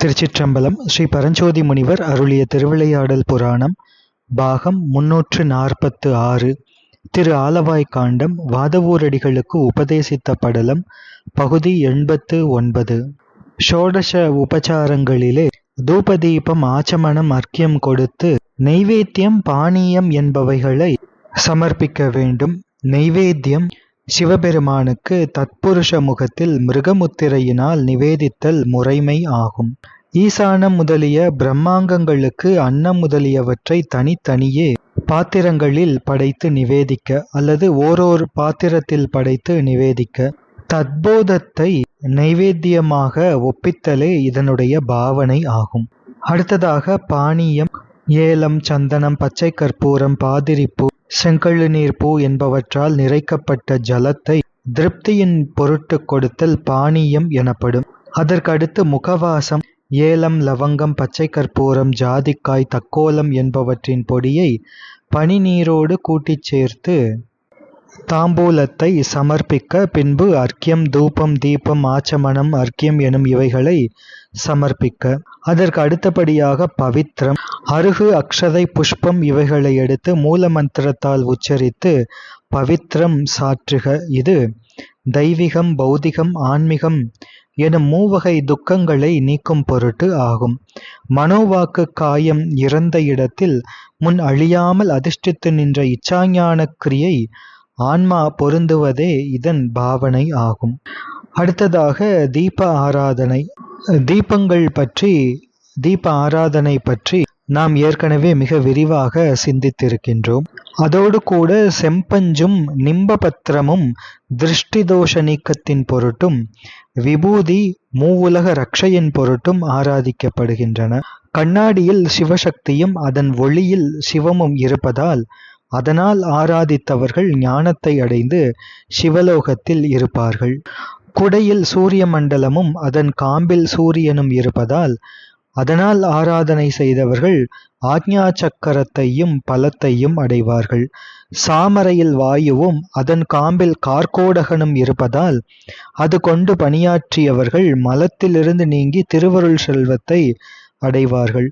திருச்சிற்றம்பலம். ஸ்ரீ பரஞ்சோதி முனிவர் அருளிய திருவிளையாடல் புராணம் பாகம் 346. திரு ஆலவாய் காண்டம் வாதவூரடிகளுக்கு உபதேசித்த படலம் பகுதி 89. ஷோடச உபசாரங்களிலே தூபதீபம் ஆச்சமனம் அர்க்கியம் கொடுத்து நெய்வேத்தியம் பானீயம் என்பவைகளை சமர்ப்பிக்க வேண்டும். நெய்வேத்தியம் சிவபெருமானுக்கு தத்புருஷ முகத்தில் மிருகமுத்திரையினால் நிவேதித்தல் முறைமை ஆகும். ஈசானம் முதலிய பிரம்மாங்கங்களுக்கு அன்னம் முதலியவற்றை தனித்தனியே பாத்திரங்களில் படைத்து நிவேதிக்க அல்லது ஓரோர் பாத்திரத்தில் படைத்து நிவேதிக்க. தத்போதத்தை நைவேத்தியமாக ஒப்பித்தலே இதனுடைய பாவனை ஆகும். அடுத்ததாக பானீயம் ஏலம், சந்தனம், பச்சை கற்பூரம், பாதிரிப்பூ, செங்கழுநீர் பூ என்பவற்றால் நிறைக்கப்பட்ட ஜலத்தை திருப்தியின் பொருட்டு கொடுத்தல் பானீயம் எனப்படும். அதற்கடுத்து முகவாசம் ஏலம், லவங்கம், பச்சை கற்பூரம், ஜாதிக்காய், தக்கோலம் என்பவற்றின் பொடியை பனி நீரோடு கூட்டிச் சேர்த்து தாம்பூலத்தை சமர்ப்பிக்க. பின்பு அர்க்கியம், தூபம், தீபம், ஆச்சமனம், அர்க்கியம் எனும் இவைகளை சமர்ப்பிக்க. அதற்கு அடுத்தபடியாக பவித்ரம், அருகு, அக்ஷதை, புஷ்பம் இவைகளை எடுத்து மூல மந்திரத்தால் உச்சரித்து பவித்ரம் சாற்றுக. இது தெய்வீகம், பௌதிகம், ஆன்மீகம் எனும் மூவகை துக்கங்களை நீக்கும் பொருட்டு ஆகும். மனோவாக்கு காயம் இறந்த இடத்தில் முன் அழியாமல் அதிஷ்டித்து நின்ற இச்சாஞான கிரியை ஆன்மா பொருந்துவதே இதன் பாவனை ஆகும். அடுத்ததாக தீப ஆராதனை. தீப ஆராதனை பற்றி நாம் ஏற்கனவே மிக விரிவாக சிந்தித்திருக்கின்றோம். அதோடு கூட செம்பஞ்சும் நிம்பபத்திரமும் திருஷ்டி தோஷ நீக்கத்தின் பொருட்டும் விபூதி மூவுலக ரட்சையின் பொருட்டும் ஆராதிக்கப்படுகின்றன. கண்ணாடியில் சிவசக்தியும் அதன் ஒளியில் சிவமும் இருப்பதால் அதனால் ஆராதித்தவர்கள் ஞானத்தை அடைந்து சிவலோகத்தில் இருப்பார்கள். குடையில் சூரிய மண்டலமும் அதன் காம்பில் சூரியனும் இருப்பதால் அதனால் ஆராதனை செய்தவர்கள் ஆக்ஞா சக்கரத்தையும் பலத்தையும் அடைவார்கள். சாமரையில் வாயுவும் அதன் காம்பில் கார்கோடகனும் இருப்பதால் அது கொண்டு பணியாற்றியவர்கள் மலத்திலிருந்து நீங்கி திருவருள் செல்வத்தை அடைவார்கள்.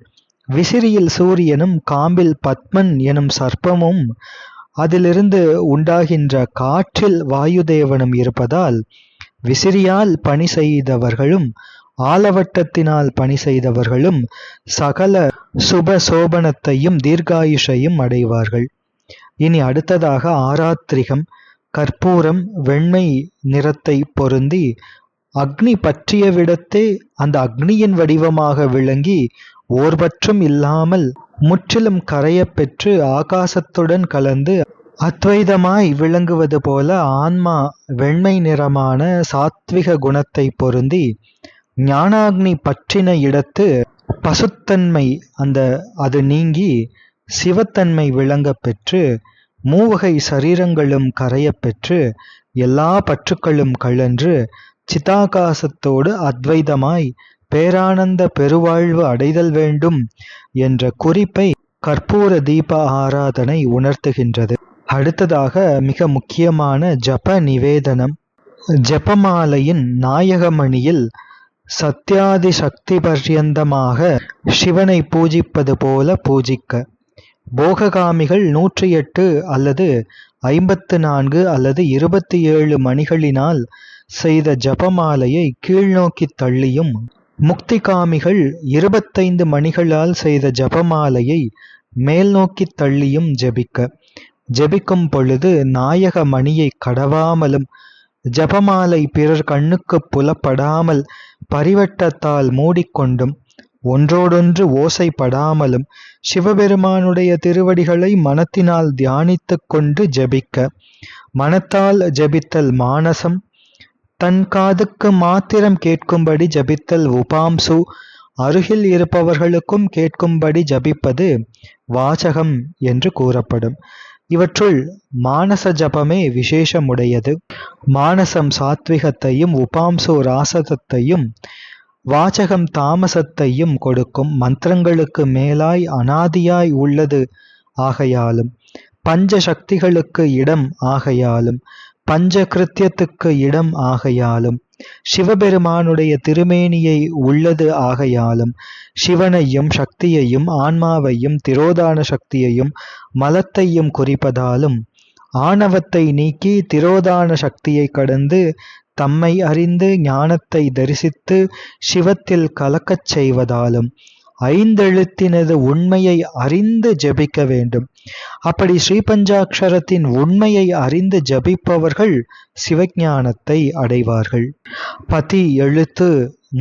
விசிறியில் சூரியனும் காம்பில் பத்மன் எனும் சர்ப்பமும் அதிலிருந்து உண்டாகின்ற காற்றில் வாயுதேவனும் இருப்பதால் விசிறியால் பணி செய்தவர்களும் ஆலவட்டத்தினால் பணி செய்தவர்களும் சகல சுப சோபனத்தையும் தீர்காயுஷையும் அடைவார்கள். இனி அடுத்ததாக ஆராத்ரிகம். கற்பூரம் வெண்மை நிறத்தை பொருந்தி அக்னி பற்றிய விடத்தே அந்த அக்னியின் வடிவமாக விளங்கி ஓர்பற்றும் இல்லாமல் முற்றிலும் கரையப் பெற்று ஆகாசத்துடன் கலந்து அத்வைதமாய் விளங்குவது போல ஆன்மா வெண்மை நிறமான சாத்விக குணத்தை பொருந்தி ஞானாக்னி பற்றின இடத்து பசுத்தன்மை அது நீங்கி சிவத்தன்மை விளங்க பெற்று மூவகை சரீரங்களும் கரையப் பெற்று எல்லா பற்றுக்களும் கழன்று சிதாகாசத்தோடு அத்வைதமாய் பேரானந்த பெருவாழ்வு அடைதல் வேண்டும் என்ற குறிப்பை கற்பூர தீப ஆராதனை உணர்த்துகின்றது. அடுத்ததாக மிக முக்கியமான ஜப நிவேதனம். ஜபமாலையின் நாயகமணியில் சத்யாதி சக்தி பர்யந்தமாக சிவனை பூஜிப்பது போல பூஜிக்க. போககாமிகள் 108 அல்லது 54 அல்லது 27 மணிகளினால் செய்த ஜபமாலையை கீழ்நோக்கி தள்ளியும், முக்திகாமிகள் 25 மணிகளால் செய்த ஜபமாலையை மேல் நோக்கி தள்ளியும் ஜபிக்க. ஜபிக்கும் பொழுது நாயக மணியை கடவாமலும் ஜபமாலை பிறர் கண்ணுக்கு புலப்படாமல் பரிவட்டத்தால் மூடிக்கொண்டும் ஒன்றோடொன்று ஓசைப்படாமலும் சிவபெருமானுடைய திருவடிகளை மனத்தினால் தியானித்து கொண்டு ஜபிக்க. மனத்தால் ஜபித்தல் மானசம், தன் காதுக்கு மாத்திரம் கேட்கும்படி ஜபித்தல் உபாம்சு, அருகில் இருப்பவர்களுக்கும் கேட்கும்படி ஜபிப்பது வாசகம் என்று கூறப்படும். இவற்றுள் மானச ஜபமே விசேஷமுடையது. மானசம் சாத்விகத்தையும் உபாம்சு ராசதத்தையும் வாசகம் தாமசத்தையும் கொடுக்கும். மந்திரங்களுக்கு மேலாய் அனாதியாய் உள்ளது ஆகையாலும் பஞ்ச சக்திகளுக்கு இடம் ஆகையாலும் பஞ்ச கிருத்தியத்துக்கு இடம் ஆகையாலும் சிவபெருமானுடைய திருமேனியை உள்ளது ஆகையாலும் சிவனையும் சக்தியையும் ஆன்மாவையும் திரோதான சக்தியையும் மலத்தையும் குறிப்பதாலும் ஆணவத்தை நீக்கி திரோதான சக்தியை கடந்து தம்மை அறிந்து ஞானத்தை தரிசித்து சிவத்தில் கலக்கச் செய்வதாலும் ஐந்தெழுத்தினது உண்மையை அறிந்து ஜபிக்க வேண்டும். அப்படி ஸ்ரீபஞ்சாட்சரத்தின் உண்மையை அறிந்து ஜபிப்பவர்கள் சிவஞானத்தை அடைவார்கள். பதி எழுத்து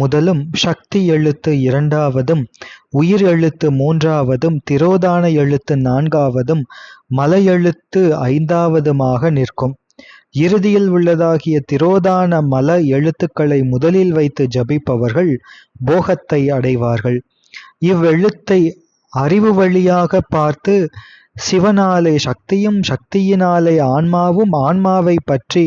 முதலும் சக்தி எழுத்து இரண்டாவதும் உயிர் எழுத்து மூன்றாவதும் திரோதான எழுத்து நான்காவதும் மல எழுத்து ஐந்தாவதுமாக நிற்கும். இறுதியில் உள்ளதாகிய திரோதான மல எழுத்துக்களை முதலில் வைத்து ஜபிப்பவர்கள் போகத்தை அடைவார்கள். இவ்வெழுத்தை அறிவு வழியாக பார்த்து சிவனாலே சக்தியும் சக்தியினாலே ஆன்மாவும் ஆன்மாவை பற்றி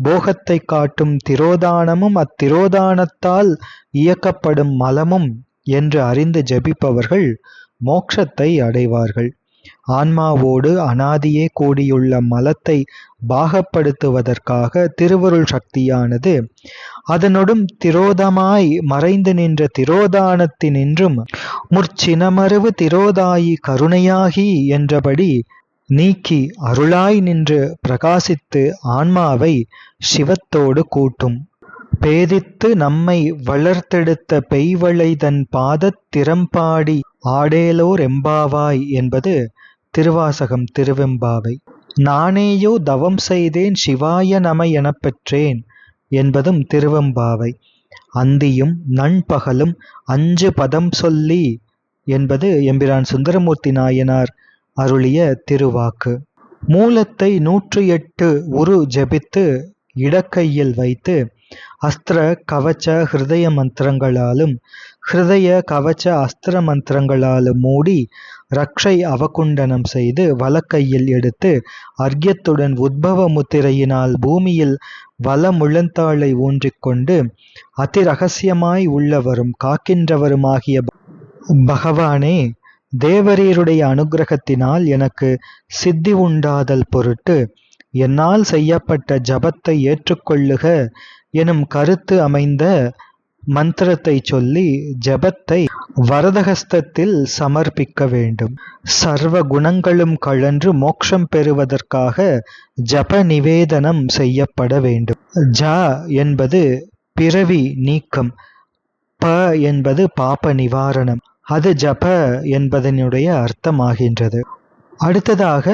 போகத்தை காட்டும் திரோதானமும் அத்திரோதானத்தால் இயக்கப்படும் மலமும் என்று அறிந்து ஜபிப்பவர்கள் மோட்சத்தை அடைவார்கள். ஆன்மாவோடு அனாதியே கூடியுள்ள மலத்தை பாகப்படுத்துவதற்காக திருவருள் சக்தியானது அதனொடும் திரோதமாய் மறைந்து நின்ற திரோதானத்தினின்றும் முற்சினமருவு திரோதாயி கருணையாகி என்றபடி நீக்கி அருளாய் நின்று பிரகாசித்து ஆன்மாவை சிவத்தோடு கூட்டும். பேதித்து நம்மை வளர்த்தெடுத்த பெய்வளைதன் பாதத் திறம்பாடி ஆடேலோர் எம்பாவாய் என்பது திருவாசகம் திருவெம்பாவை. நானேயோ தவம் செய்தேன் சிவாய நம எனப் பெற்றேன் என்பதும் திருவெம்பாவை. அந்தியும் நண்பகலும் 5 பதம் சொல்லி என்பது எம்பிரான் சுந்தரமூர்த்தி நாயனார் அருளிய திருவாக்கு. மூலத்தை 108 உரு ஜபித்து இடக்கையில் வைத்து அஸ்திர கவச்ச ஹிருதய மந்திரங்களாலும் ஹிருதய கவச்ச அஸ்திர மந்திரங்களாலும் மூடி ரக்ஷை அவகுண்டனம் செய்து வலக்கையில் எடுத்து அர்க்யத்துடன் உத்பவ முத்திரையினால் பூமியில் வல முழந்தாளை ஊன்றிக்கொண்டு அதிரகசியமாய் உள்ளவரும் காக்கின்றவருமாகிய பகவானே, தேவரீருடைய அனுகிரகத்தினால் எனக்கு சித்தி உண்டாதல் பொருட்டு என்னால் செய்யப்பட்ட ஜபத்தை ஏற்றுக்கொள்ளுக எனும் கருத்து அமைந்த மந்திரத்தை சொல்லி ஜபத்தை வரதஹஸ்தத்தில் சமர்ப்பிக்க வேண்டும். சர்வ குணங்களும் கழன்று மோட்சம் பெறுவதற்காக ஜப நிவேதனம் செய்யப்பட வேண்டும். ஜ என்பது பிறவி நீக்கம், ப என்பது பாப நிவாரணம். அது ஜப என்பதனுடைய அர்த்தமாகின்றது. அடுத்ததாக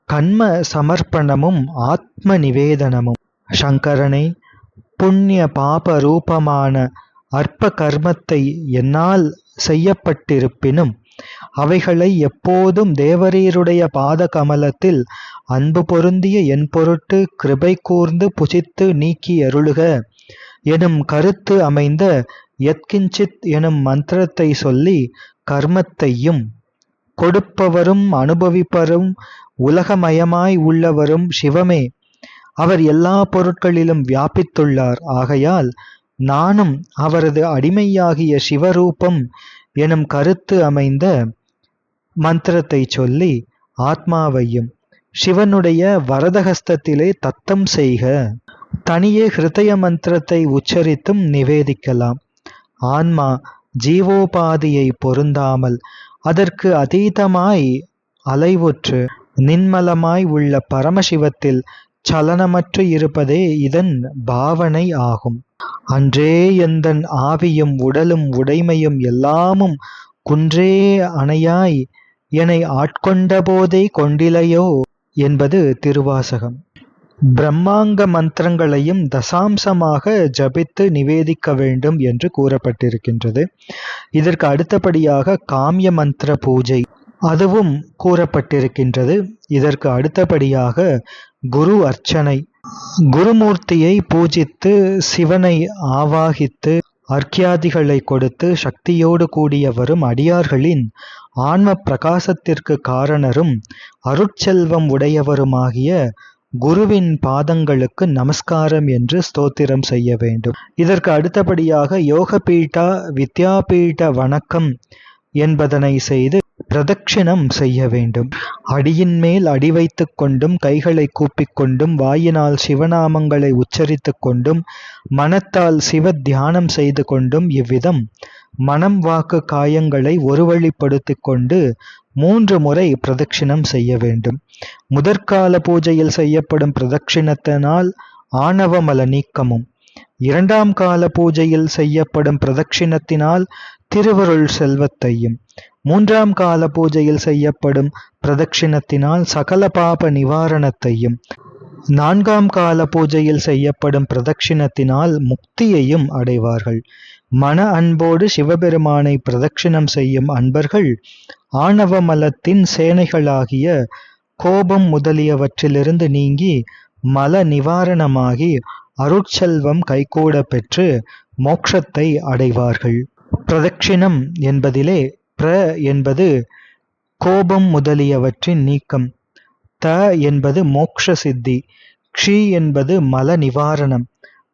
கண்ம சமர்ப்பணமும் ஆத்ம நிவேதனமும். சங்கரனை, புண்ணிய பாப ரூபமான அற்ப கர்மத்தை என்னால் செய்யப்பட்டிருப்பினும் அவைகளை எப்போதும் தேவரீருடைய பாத கமலத்தில் அன்பு பொருந்திய என் பொருட்டு கிருபை கூர்ந்து புசித்து நீக்கி அருளுக எனும் கருத்து அமைந்த யத்கிஞ்சித் எனும் மந்திரத்தை சொல்லி கர்மத்தையும் கொடுப்பவரும் அனுபவிப்பவரும் உலகமயமாய் உள்ளவரும் சிவமே, அவர் எல்லா பொருட்களிலும் வியாபித்துள்ளார். ஆகையால் நானும் அவரது அடிமையாகிய சிவரூபம் எனும் கருத்து அமைந்த மந்திரத்தை சொல்லி ஆத்மாவையும் சிவனுடைய வரதஹஸ்தத்திலே தத்தம் செய்க. தனியே ஹிருதய மந்திரத்தை உச்சரித்தும் நிவேதிக்கலாம். ஆன்மா ஜீவோபாதியை பொருந்தாமல் அதற்கு அதீதமாய் அலைவுற்று நின்மலமாய் உள்ள பரமசிவத்தில் சலனமற்று இருப்பதே இதன் பாவனை ஆகும். அன்றே எந்தன் ஆவியும் உடலும் உடைமையும் எல்லாமும் குன்றே அணையாய் என்னை ஆட்கொண்ட போதே கொண்டிலையோ என்பது திருவாசகம். பிரம்மாங்க மந்திரங்களையும் தசாம்சமாக ஜபித்து நிவேதிக்க வேண்டும் என்று கூறப்பட்டிருக்கின்றது. இதற்கு அடுத்தபடியாக காமிய மந்திர பூஜை அதுவும் கூறப்பட்டிருக்கின்றது. இதற்கு அடுத்தபடியாக குரு அர்ச்சனை, குருமூர்த்தியை பூஜித்து சிவனை ஆவாகித்து அர்க்கியாதிகளை கொடுத்து சக்தியோடு கூடிய வரும் அடியார்களின் ஆன்ம பிரகாசத்திற்கு காரணரும் அருட்செல்வம் உடையவருமாகிய குருவின் பாதங்களுக்கு நமஸ்காரம் என்று ஸ்தோத்திரம் செய்ய வேண்டும். இதற்கு அடுத்தபடியாக யோகபீட்டா வித்யாபீட்ட வணக்கம் என்பதனை செய்து பிரதட்சிணம் செய்ய வேண்டும். அடியின் மேல் அடி வைத்துக் கொண்டும் கைகளை கூப்பிக்கொண்டும் வாயினால் சிவநாமங்களை உச்சரித்துக் கொண்டும் மனத்தால் சிவ தியானம் செய்து கொண்டும் இவ்விதம் மனம் வாக்கு காயங்களை ஒருவழிப்படுத்திக் கொண்டு 3 முறை பிரதட்சிணம் செய்ய வேண்டும். முதற்கால பூஜையில் செய்யப்படும் பிரதட்சிணத்தினால் ஆணவமல நீக்கமும், 2ஆம் கால பூஜையில் செய்யப்படும் பிரதட்சிணத்தினால் திருவருள் செல்வத்தையும், 3ஆம் கால பூஜையில் செய்யப்படும் பிரதட்சிணத்தினால் சகல பாப நிவாரணத்தையும், 4ஆம் கால பூஜையில் செய்யப்படும் பிரதட்சிணத்தினால் முக்தியையும் அடைவார்கள். மன அன்போடு சிவபெருமானை பிரதட்சிணம் செய்யும் அன்பர்கள் ஆணவ மலத்தின் சேனைகளாகிய கோபம் முதலியவற்றிலிருந்து நீங்கி மல நிவாரணமாகி அருட்செல்வம் கைகூட பெற்று மோட்சத்தை அடைவார்கள். பிரதட்சிணம் என்பதிலே பிர என்பது கோபம் முதலியவற்றின் நீக்கம், த என்பது மோக்ஷ சித்தி, க்ஷி என்பது மல நிவாரணம்,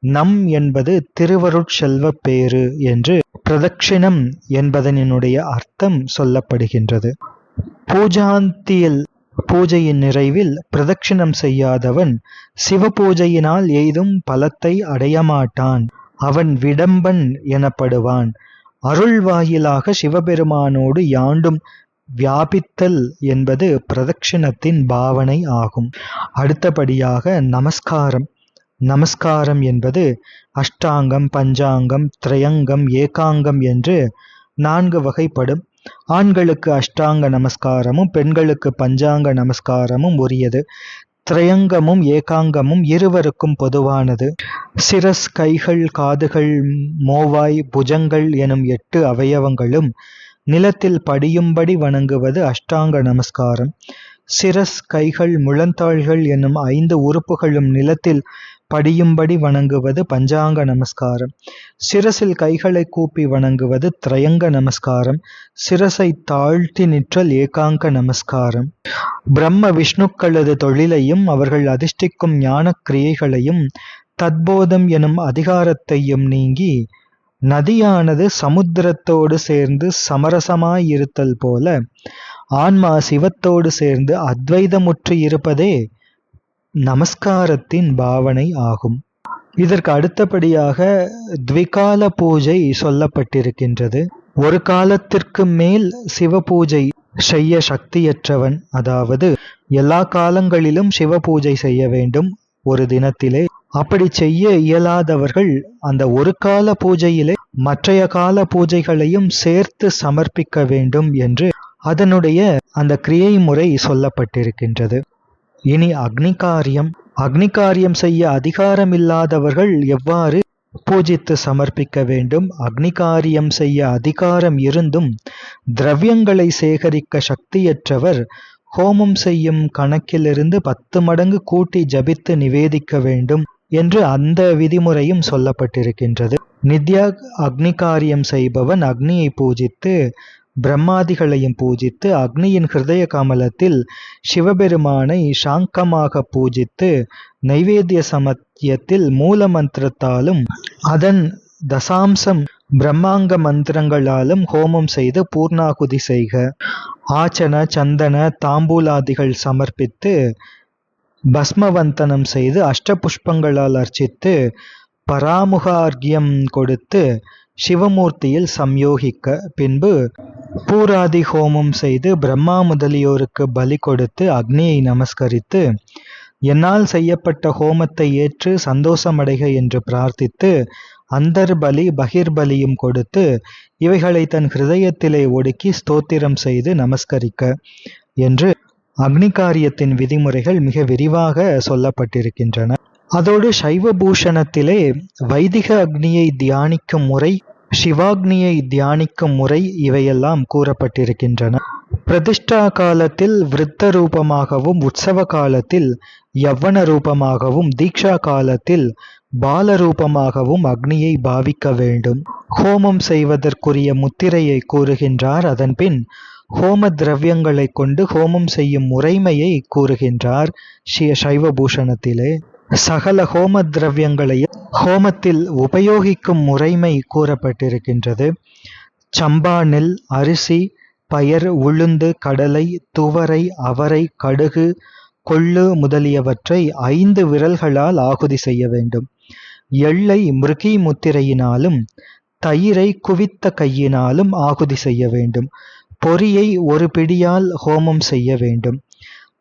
நம் என்பது திருவருட்செல்வ பேறு என்று பிரதட்சிணம் என்பதனுடைய அர்த்தம் சொல்லப்படுகின்றது. பூஜாந்தியில் பூஜையின் நிறைவில் பிரதட்சிணம் செய்யாதவன் சிவபூஜையினால் எய்தும் பலத்தை அடையமாட்டான். அவன் விடம்பன் எனப்படுவான். அருள் வாயிலாக சிவபெருமானோடு யாண்டும் வியாபித்தல் என்பது பிரதட்சிணத்தின் பாவனை ஆகும். அடுத்தபடியாக நமஸ்காரம். நமஸ்காரம் என்பது அஷ்டாங்கம், பஞ்சாங்கம், திரையங்கம், ஏகாங்கம் என்று 4 வகைப்படும். ஆண்களுக்கு அஷ்டாங்க நமஸ்காரமும் பெண்களுக்கு பஞ்சாங்க நமஸ்காரமும் உரியது. திரையங்கமும் ஏகாங்கமும் இருவருக்கும் பொதுவானது. சிரஸ், கைகள், காதுகள், மோவாய், புஜங்கள் எனும் 8 அவயவங்களும் நிலத்தில் படியும்படி வணங்குவது அஷ்டாங்க நமஸ்காரம். சிரஸ், கைகள், முழந்தாள்கள் எனும் 5 உறுப்புகளும் நிலத்தில் படியும்படி வணங்குவது பஞ்சாங்க நமஸ்காரம். சிரசில் கைகளை கூப்பி வணங்குவது திரையங்க நமஸ்காரம். சிரசை தாழ்த்தி நிற்றல் ஏகாங்க நமஸ்காரம். பிரம்ம விஷ்ணுக்களது தொழிலையும் அவர்கள் அதிஷ்டிக்கும் ஞான கிரியைகளையும் தத்போதம் எனும் அதிகாரத்தையும் நீங்கி நதியானது சமுத்திரத்தோடு சேர்ந்து சமரசமாயிருத்தல் போல ஆன்மா சிவத்தோடு சேர்ந்து அத்வைதமுற்று இருப்பதே நமஸ்காரத்தின் பாவனை ஆகும். இதற்கு அடுத்தபடியாக த்விகால பூஜை சொல்லப்பட்டிருக்கின்றது. ஒரு காலத்திற்கு மேல் சிவ பூஜை செய்ய சக்தியற்றவன், அதாவது எல்லா காலங்களிலும் சிவ பூஜை செய்ய வேண்டும் ஒரு தினத்திலே, அப்படி செய்ய இயலாதவர்கள் அந்த ஒரு கால பூஜையிலே மற்றைய கால பூஜைகளையும் சேர்த்து சமர்ப்பிக்க வேண்டும் என்று அதனுடைய அந்த கிரியை முறை சொல்லப்பட்டிருக்கின்றது. இனி அக்னிகாரியம். அக்னிகாரியம் செய்ய அதிகாரமில்லாதவர்கள் எவ்வாறு பூஜித்து சமர்ப்பிக்க வேண்டும்? அக்னிகாரியம் செய்ய அதிகாரம் இருந்தும் திரவியங்களை சேகரிக்க சக்தியற்றவர் ஹோமம் செய்யும் கணக்கிலிருந்து 10 மடங்கு கூட்டி ஜபித்து நிவேதிக்க வேண்டும் என்று அந்த விதிமுறையும் சொல்லப்பட்டிருக்கின்றது. நித்யா அக்னிகாரியம் செய்பவன் அக்னியை பூஜித்து பிரம்மாதிகளையும் பூஜித்து அக்னியின் ஹிருதய கமலத்தில் சிவபெருமானை சாங்கமாக பூஜித்து நைவேத்திய சமயத்தில் மூல மந்திரத்தாலும் அதன் தசாம்சம் பிரம்மாங்க மந்திரங்களாலும் ஹோமம் செய்து பூர்ணாகுதி செய்க. ஆச்சன, சந்தன, தாம்பூலாதிகள் சமர்ப்பித்து பஸ்மவந்தனம் செய்து அஷ்டபுஷ்பங்களால் அர்ச்சித்து பராமுகார்கியம் கொடுத்து சிவமூர்த்தியில் சம்யோகிக்க, பின்பு பூராதி ஹோமம் செய்து பிரம்மா முதலியோருக்கு பலி கொடுத்து அக்னியை நமஸ்கரித்து என்னால் செய்யப்பட்ட ஹோமத்தை ஏற்று சந்தோஷமடைக என்று பிரார்த்தித்து அந்தர்பலி பகிர்பலியும் கொடுத்து இவைகளை தன் ஹிருதயத்திலே ஒடுக்கி ஸ்தோத்திரம் செய்து நமஸ்கரிக்க என்று அக்னிகாரியத்தின் விதிமுறைகள் மிக விரிவாக சொல்லப்பட்டிருக்கின்றன. அதோடு சைவ பூஷணத்திலே வைதிக அக்னியை தியானிக்கும் முறை, சிவாக்னியை தியானிக்கும் முறை இவையெல்லாம் கூறப்பட்டிருக்கின்றன. பிரதிஷ்டா காலத்தில் விருத்த ரூபமாகவும், உற்சவ காலத்தில் யவ்வன ரூபமாகவும், தீக்ஷா காலத்தில் பால ரூபமாகவும் அக்னியை பாவிக்க வேண்டும். ஹோமம் செய்வதற்குரிய முத்திரையை கூறுகின்றார். அதன்பின் ஹோம திரவியங்களை கொண்டு ஹோமம் செய்யும் முறைமையை கூறுகின்றார். சைவ பூஷணத்திலே சகல ஹோம திரவியங்களையும் ஹோமத்தில் உபயோகிக்கும் முறைமை கூறப்பட்டிருக்கின்றது. சம்பா நெல், அரிசி, பயர், உளுந்து, கடலை, துவரை, அவரை, கடுகு, கொள்ளு முதலியவற்றை 5 விரல்களால் ஆகுதி செய்ய வேண்டும். எள்ளை மிருகி முத்திரையினாலும் தயிரை குவித்த கையினாலும் ஆகுதி செய்ய வேண்டும். பொரியை ஒரு பிடியால் ஹோமம் செய்ய வேண்டும்.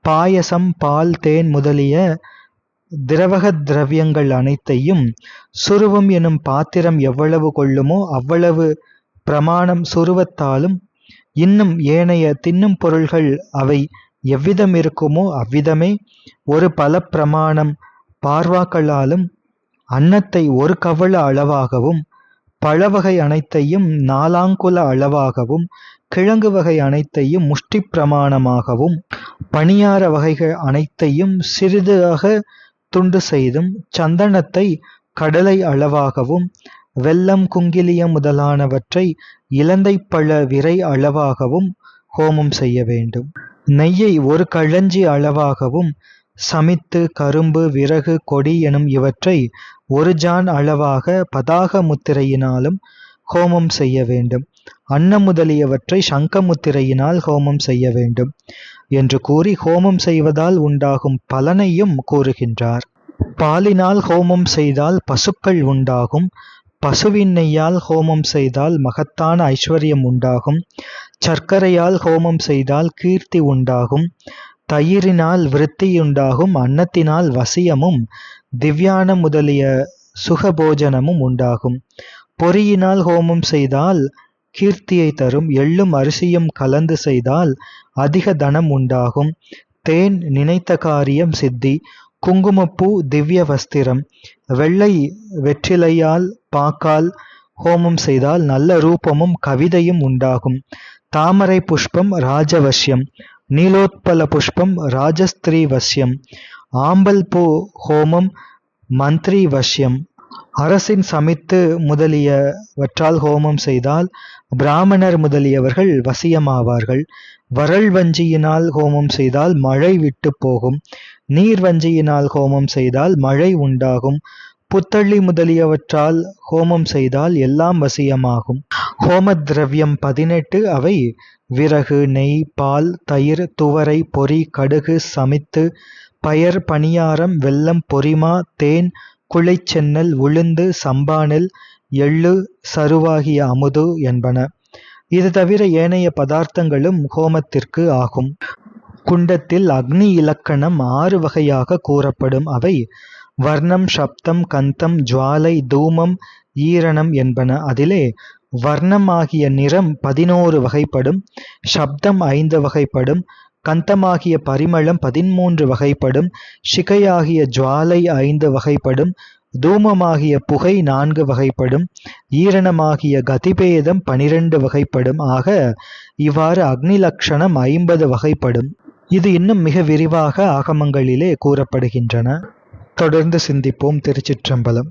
பாயசம், பால், தேன் முதலிய திரவகத் திரவியங்கள் அனைத்தையும் சுருவம் எனும் பாத்திரம் எவ்வளவு கொள்ளுமோ அவ்வளவு பிரமாணம் சுருவத்தாலும், இன்னும் ஏனைய தின்னும் பொருள்கள் அவை எவ்விதம் இருக்குமோ அவ்விதமே ஒரு பல பிரமாணம் பார்வாக்களாலும், அன்னத்தை ஒரு கவள அளவாகவும், பழவகை அனைத்தையும் 4 ஆங்குல அளவாகவும், கிழங்கு வகை அனைத்தையும் முஷ்டி பிரமாணமாகவும், பணியார வகைகள் அனைத்தையும் சிறிதாக துண்டு செய்தும், சந்தனத்தை கடலை அளவாகவும், வெல்லம், குங்கிலியம் முதலானவற்றை இலந்தைப்பழ விரை அளவாகவும் ஹோமம் செய்ய வேண்டும். நெய்யை ஒரு களஞ்சி அளவாகவும், சமித்து, கரும்பு, விறகு, கொடி எனும் இவற்றை ஒரு ஜான் அளவாக பதாக முத்திரையினாலும் ஹோமம் செய்ய வேண்டும். அன்னம் முதலியவற்றை சங்க முத்திரையினால் ஹோமம் செய்ய வேண்டும் என்று கூறி ஹோமம் செய்வதால் உண்டாகும் பலனையும் கூறுகின்றார். பாலினால் ஹோமம் செய்தால் பசுக்கள் உண்டாகும். பசுவின் நெய்யால் ஹோமம் செய்தால் மகத்தான ஐஸ்வர்யம் உண்டாகும். சர்க்கரையால் ஹோமம் செய்தால் கீர்த்தி உண்டாகும். தயிரினால் விருத்தியுண்டாகும். அன்னத்தினால் வசியமும் திவ்யானம் முதலிய சுகபோஜனமும் உண்டாகும். பொரியினால் ஹோமம் செய்தால் கீர்த்தியை தரும். எள்ளும் அரிசியும் கலந்து செய்தால் அதிக தனம் உண்டாகும். தேன் நினைத்த காரியம் சித்தி. குங்குமப்பூ திவ்ய வஸ்திரம். வெள்ளை வெற்றிலையால் பாக்கால் ஹோமம் செய்தால் நல்ல ரூபமும் கவிதையும் உண்டாகும். தாமரை புஷ்பம் ராஜவசியம். நீலோத்பல புஷ்பம் ராஜஸ்திரீ வசியம். ஆம்பல் பூ ஹோமம் மந்திரி வசியம். அரசின் சமித்து முதலியவற்றால் ஹோமம் செய்தால் பிராமணர் முதலியவர்கள் வசியமாவார்கள். வரல் வஞ்சியினால் ஹோமம் செய்தால் மழை விட்டு போகும். நீர் வஞ்சியினால் ஹோமம் செய்தால் மழை உண்டாகும். புத்தள்ளி முதலியவற்றால் ஹோமம் செய்தால் எல்லாம் வசியமாகும். ஹோம திரவியம் 18. அவை விறகு, நெய், பால், தயிர், துவரை, பொரி, கடுகு, சமித்து, பயர், பணியாரம், வெல்லம், பொரிமா, தேன், குழைச்சென்னல், உளுந்து, சம்பானெல், எள்ளு, சருவாகிய அமுது என்பன. இது தவிர ஏனைய பதார்த்தங்களும் ஹோமத்திற்கு ஆகும். குண்டத்தில் அக்னி இலக்கணம் 6 வகையாக கூறப்படும். அவை வர்ணம், சப்தம், கந்தம், ஜுவாலை, தூமம், ஈரணம் என்பன. அதிலே வர்ணம் ஆகிய நிறம் 11 வகைப்படும். சப்தம் 5 வகைப்படும். கந்தமாகிய பரிமளம் 13 வகைப்படும். சிகையாகிய ஜுவாலை 5 வகைப்படும். தூமமாகிய புகை 4 வகைப்படும். ஈரணமாகிய கதிபேதம் 12 வகைப்படும். ஆக இவ்வாறு அக்னி லட்சணம் 50 வகைப்படும். இது இன்னும் மிக விரிவாக ஆகமங்களிலே கூறப்படுகின்றன. தொடர்ந்து சிந்திப்போம். திருச்சிற்றம்பலம்.